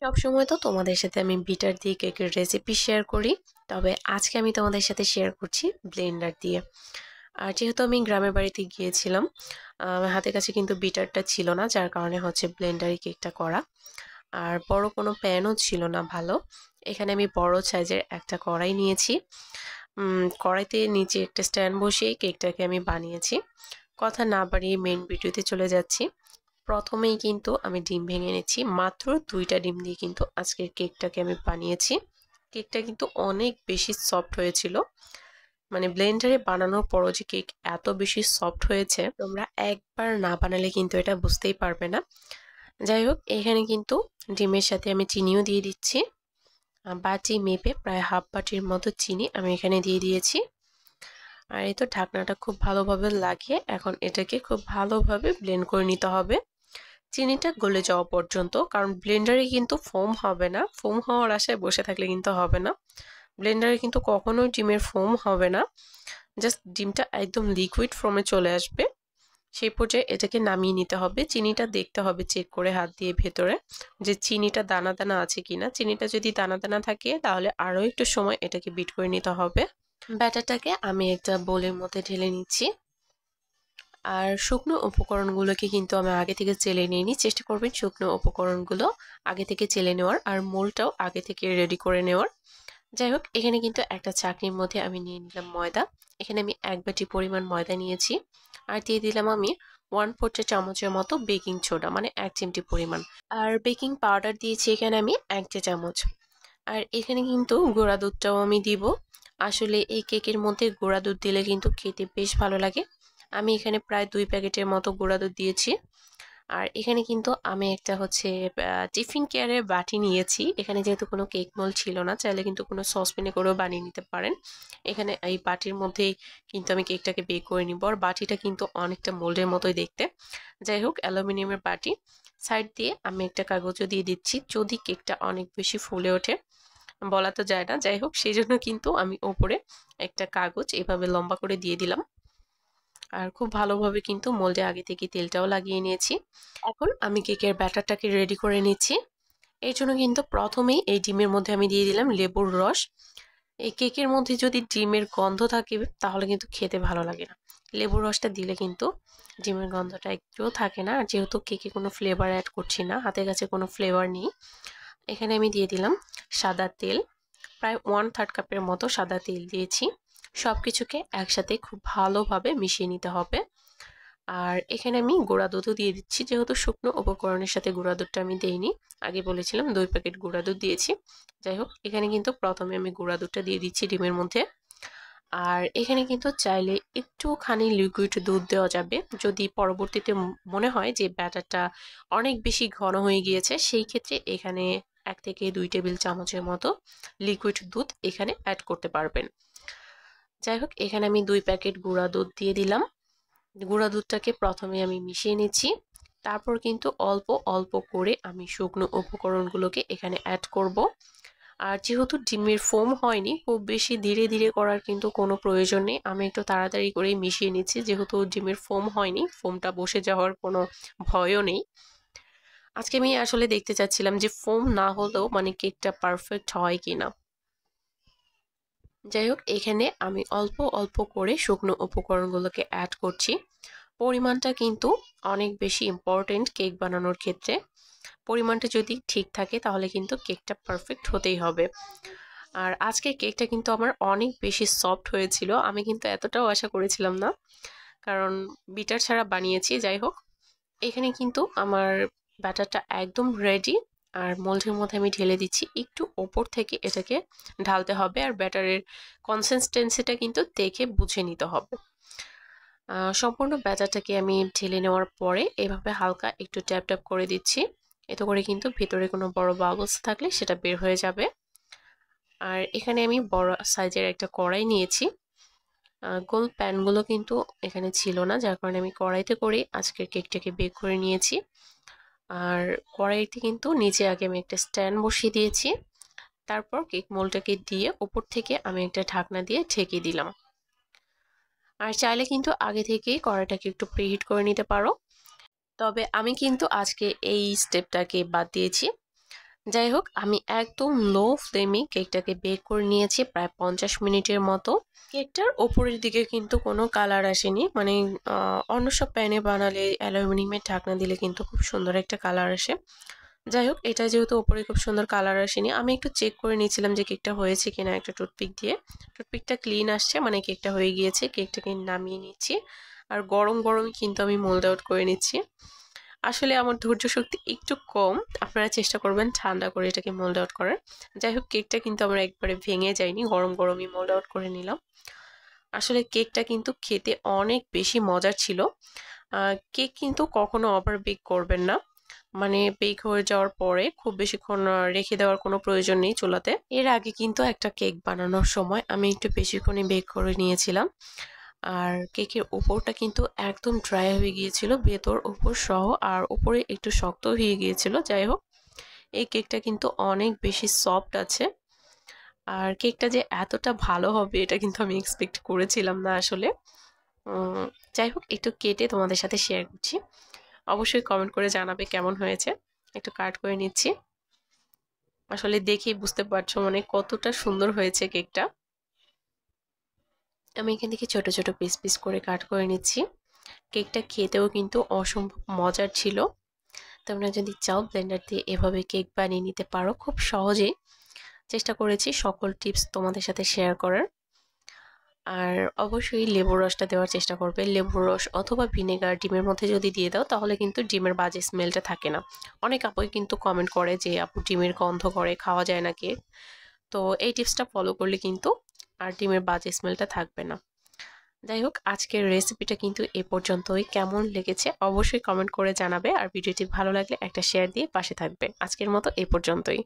সবসময় তো তোমাদের সাথে আমি বিটার দিয়ে কেকের রেসিপি শেয়ার করি, তবে আজকে আমি তোমাদের সাথে শেয়ার করছি ব্লেন্ডার দিয়ে। আর যেহেতু আমি গ্রামের বাড়িতে গিয়েছিলাম, আমার হাতের কাছে কিন্তু বিটারটা ছিল না, যার কারণে হচ্ছে ব্লেন্ডারে কেকটা করা। আর বড় কোনো প্যানও ছিল না ভালো। এখানে আমি বড় সাইজের একটা কড়াই নিয়েছি। কড়াইতে নিচে একটা স্ট্যান্ড বসিয়ে কেকটাকে আমি বানিয়েছি। কথা না বাড়িয়ে মেন ভিডিওতে চলে যাচ্ছি। প্রথমেই কিন্তু আমি ডিম ভেঙে নিচ্ছি। মাত্র 2টা ডিম দিয়ে কিন্তু আজকের কেকটাকে আমি বানিয়েছি। কেকটা কিন্তু অনেক বেশি সফট হয়েছিল। মানে ব্লেন্ডারে বানানোর পরও যে কেক এত বেশি সফট হয়েছে, তোমরা একবার না বানালে কিন্তু এটা বুঝতেই পারবে না। যাই হোক, এখানে কিন্তু ডিমের সাথে আমি চিনিও দিয়ে দিচ্ছি। বাটি মেপে প্রায় হাফ বাটির মতো চিনি আমি এখানে দিয়ে দিয়েছি। আর এই তো ঢাকনাটা খুব ভালোভাবে লাগিয়ে এখন এটাকে খুব ভালোভাবে ব্লেন্ড করে নিতে হবে চিনিটা গলে যাওয়া পর্যন্ত। কারণ ব্লেন্ডারে কিন্তু ফোম হবে না, ফোম হওয়ার আশায় বসে থাকলে কিন্তু হবে না। ব্লেন্ডারে কিন্তু কখনোই ডিমের ফোম হবে না, জাস্ট ডিমটা একদম লিকুইড ফর্মে চলে আসবে। সেই পর্যায়ে এটাকে নামিয়ে নিতে হবে। চিনিটা দেখতে হবে চেক করে হাত দিয়ে ভেতরে যে চিনিটা দানা দানা আছে কিনা। চিনিটা যদি দানা দানা থাকে তাহলে আরও একটু সময় এটাকে বিট করে নিতে হবে। ব্যাটারটাকে আমি একটা বোলের মধ্যে ঢেলে নিচ্ছি। আর শুকনো উপকরণগুলোকে কিন্তু আমি আগে থেকে চেলে নিইনি। চেষ্টা করবেন শুকনো উপকরণগুলো আগে থেকে চেলে নেওয়ার, আর মোলটাও আগে থেকে রেডি করে নেওয়ার। যাই হোক, এখানে কিন্তু একটা চাকনির মধ্যে আমি নিয়ে নিলাম ময়দা। এখানে আমি 1 বাটি পরিমাণ ময়দা নিয়েছি। আর দিয়ে দিলাম আমি 1/4 চা-চামচের মতো বেকিং সোডা, মানে 1 চিমটি পরিমাণ। আর বেকিং পাউডার দিয়েছি এখানে আমি 1 চা-চামচ। আর এখানে কিন্তু গুঁড়া দুধটাও আমি দিব। আসলে এই কেকের মধ্যে গুঁড়া দুধ দিলে কিন্তু খেতে বেশ ভালো লাগে। আমি এখানে প্রায় 2 প্যাকেটের মতো গুঁড়া দুধ দিয়েছি। আর এখানে কিন্তু আমি একটা হচ্ছে টিফিন কেয়ারের বাটি নিয়েছি। এখানে যেহেতু কোনো কেক মোল্ড ছিল না, চাইলে কিন্তু কোনো সসপ্যানে করেও বানিয়ে নিতে পারেন। এখানে এই বাটির মধ্যেই কিন্তু আমি কেকটাকে বেক করে নিব। আর বাটিটা কিন্তু অনেকটা মোল্ডের মতোই দেখতে। যাই হোক, অ্যালুমিনিয়ামের বাটি। সাইড দিয়ে আমি একটা কাগজও দিয়ে দিচ্ছি, যদি কেকটা অনেক বেশি ফুলে ওঠে। বলা তো যায় না, যাই হোক সেই জন্য কিন্তু আমি ওপরে একটা কাগজ এভাবে লম্বা করে দিয়ে দিলাম। আর খুব ভালোভাবে কিন্তু মোল্ডে আগে থেকে তেলটাও লাগিয়ে নিয়েছি। এখন আমি কেকের ব্যাটারটাকে রেডি করে নিচ্ছি। এর জন্য কিন্তু প্রথমেই এই ডিমের মধ্যে আমি দিয়ে দিলাম লেবুর রস। এই কেকের মধ্যে যদি ডিমের গন্ধ থাকে তাহলে কিন্তু খেতে ভালো লাগে না। লেবুর রসটা দিলে কিন্তু ডিমের গন্ধটা একটুও থাকে না। আর যেহেতু কেকে কোনো ফ্লেভার অ্যাড করছি না, হাতের কাছে কোনো ফ্লেভার নেই, এখানে আমি দিয়ে দিলাম সাদা তেল। প্রায় 1/3 কাপের মতো সাদা তেল দিয়েছি। সবকিছুকে একসাথে খুব ভালোভাবে মিশিয়ে নিতে হবে। আর এখানে আমি গুঁড়া দুধও দিয়ে দিচ্ছি, যেহেতু শুকনো উপকরণের সাথে গুঁড়া দুধটা আমি দেইনি। আগে বলেছিলাম 2 প্যাকেট গুঁড়া দুধ দিয়েছি। যাই হোক, এখানে কিন্তু প্রথমে আমি গুঁড়া দুধটা দিয়ে দিচ্ছি ডিমের মধ্যে। আর এখানে কিন্তু চাইলে একটুখানি লিকুইড দুধ দেওয়া যাবে, যদি পরবর্তীতে মনে হয় যে ব্যাটারটা অনেক বেশি ঘন হয়ে গিয়েছে। সেই ক্ষেত্রে এখানে 1 থেকে 2 টেবিল চামচের মতো লিকুইড দুধ এখানে অ্যাড করতে পারবেন। যাই হোক, এখানে আমি 2 প্যাকেট গুঁড়া দুধ দিয়ে দিলাম। গুঁড়া দুধটাকে প্রথমে আমি মিশিয়ে নিচ্ছি। তারপর কিন্তু অল্প অল্প করে আমি শুকনো উপকরণগুলোকে এখানে অ্যাড করব। আর যেহেতু ডিমের ফোম হয়নি, খুব বেশি ধীরে ধীরে করার কিন্তু কোনো প্রয়োজন নেই। আমি একটু তাড়াতাড়ি করেই মিশিয়ে নিচ্ছি, যেহেতু ডিমের ফোম হয়নি, ফোমটা বসে যাওয়ার কোনো ভয়ও নেই। আজকে আমি আসলে দেখতে চাচ্ছিলাম যে ফোম না হলেও মানে কেকটা পারফেক্ট হয় কিনা। যাই হোক, এখানে আমি অল্প অল্প করে শুকনো উপকরণগুলোকে অ্যাড করছি। পরিমাণটা কিন্তু অনেক বেশি ইম্পর্টেন্ট কেক বানানোর ক্ষেত্রে। পরিমাণটা যদি ঠিক থাকে তাহলে কিন্তু কেকটা পারফেক্ট হতেই হবে। আর আজকের কেকটা কিন্তু আমার অনেক বেশি সফট হয়েছিল। আমি কিন্তু এতটাও আশা করেছিলাম না, কারণ বিটার ছাড়া বানিয়েছি। যাই হোক, এখানে কিন্তু আমার ব্যাটারটা একদম রেডি। আর মোল্ডের মধ্যে আমি ঢেলে দিচ্ছি। একটু ওপর থেকে এটাকে ঢালতে হবে, আর ব্যাটারের কনসিস্টেন্সিটা কিন্তু দেখে বুঝে নিতে হবে। সম্পূর্ণ ব্যাটারটাকে আমি ঢেলে নেওয়ার পরে এভাবে হালকা একটু ট্যাপ ট্যাপ করে দিচ্ছি। এতে করে কিন্তু ভেতরে কোনো বড় বাবলস থাকলে সেটা বের হয়ে যাবে। আর এখানে আমি বড় সাইজের একটা কড়াই নিয়েছি। গোল প্যানগুলো কিন্তু এখানে ছিল না, যার কারণে আমি কড়াইতে করে আজকের কেকটাকে বেক করে নিয়েছি। আর কড়াইতে কিন্তু নিচে আগে আমি একটা স্ট্যান্ড বসিয়ে দিয়েছি। তারপর কেক মোল্ডটাকে দিয়ে উপর থেকে আমি একটা ঢাকনা দিয়ে ঢেকে দিলাম। আর চাইলে কিন্তু আগে থেকেই কড়াইটাকে একটু প্রিহিট করে নিতে পারো, তবে আমি কিন্তু আজকে এই স্টেপটাকে বাদ দিয়েছি। যাই হোক, আমি একদম লো ফ্লেমে কেকটাকে বেক করে নিয়েছি প্রায় 50 মিনিটের মতো। কেকটার ওপরের দিকে কিন্তু কোনো কালার আসেনি, মানে অন্য সব প্যানে বানালে অ্যালুমিনিয়ামের ঢাকনা দিলে কিন্তু খুব সুন্দর একটা কালার আসে। যাই হোক, এটা যেহেতু ওপরে খুব সুন্দর কালার আসেনি, আমি একটু চেক করে নিয়েছিলাম যে কেকটা হয়েছে কিনা একটা টুথপিক দিয়ে। টুথপিকটা ক্লিন আসছে, মানে কেকটা হয়ে গিয়েছে। কেকটাকে নামিয়ে নিচ্ছি, আর গরম গরম কিন্তু আমি মোল্ড আউট করে নিচ্ছি। আসলে আমার ধৈর্য শক্তি একটু কম, আপনারা চেষ্টা করবেন ঠান্ডা করে এটাকে মোল্ড আউট করার। যাই হোক, কেকটা কিন্তু আমার একবারে ভেঙে যায়নি, গরম গরমই মোল্ড আউট করে নিলাম। আসলে কেকটা কিন্তু খেতে অনেক বেশি মজার ছিল। কেক কিন্তু কখনো ওভার বেক করবেন না, মানে বেক হয়ে যাওয়ার পরে খুব বেশিক্ষণ রেখে দেওয়ার কোনো প্রয়োজন নেই চুলাতে। এর আগে কিন্তু একটা কেক বানানোর সময় আমি একটু বেশিক্ষণই বেক করে নিয়েছিলাম, আর কেকের উপরটা কিন্তু একদম ড্রাই হয়ে গিয়েছিল, ভেতর উপর সহ, আর উপরে একটু শক্ত হয়ে গিয়েছিল। যাই হোক, এই কেকটা কিন্তু অনেক বেশি সফট আছে, আর কেকটা যে এতটা ভালো হবে এটা কিন্তু আমি এক্সপেক্ট করেছিলাম না আসলে। উম, যাই হোক, একটু কেটে তোমাদের সাথে শেয়ার করছি, অবশ্যই কমেন্ট করে জানাবে কেমন হয়েছে। একটু কাট করে নিচ্ছি, আসলে দেখেই বুঝতে পারছো মানে কতটা সুন্দর হয়েছে কেকটা। আমি এখান থেকে ছোট ছোট পিস পিস করে কাট করে নিচ্ছি। কেকটা খেতেও কিন্তু অসম্ভব মজার ছিল। তোমরা যদি চাও ব্লেন্ডার দিয়ে এভাবে কেক বানিয়ে নিতে পারো খুব সহজেই। চেষ্টা করেছি সকল টিপস তোমাদের সাথে শেয়ার করার। আর অবশ্যই লেবুর রসটা দেওয়ার চেষ্টা করবে, লেবুর রস অথবা ভিনেগার ডিমের মধ্যে যদি দিয়ে দাও তাহলে কিন্তু ডিমের বাজে স্মেলটা থাকে না। অনেক আপুই কিন্তু কমেন্ট করে যে আপু ডিমের গন্ধ করে, খাওয়া যায় না কেক। তো এই টিপসটা ফলো করলে কিন্তু আর ডিমের বাজে স্মেলটা থাকবে না। যাই হোক, আজকের রেসিপিটা কিন্তু এ পর্যন্তই। কেমন লেগেছে অবশ্যই কমেন্ট করে জানাবে, আর ভিডিওটি ভালো লাগলে একটা শেয়ার দিয়ে পাশে থাকবে। আজকের মতো এই পর্যন্তই।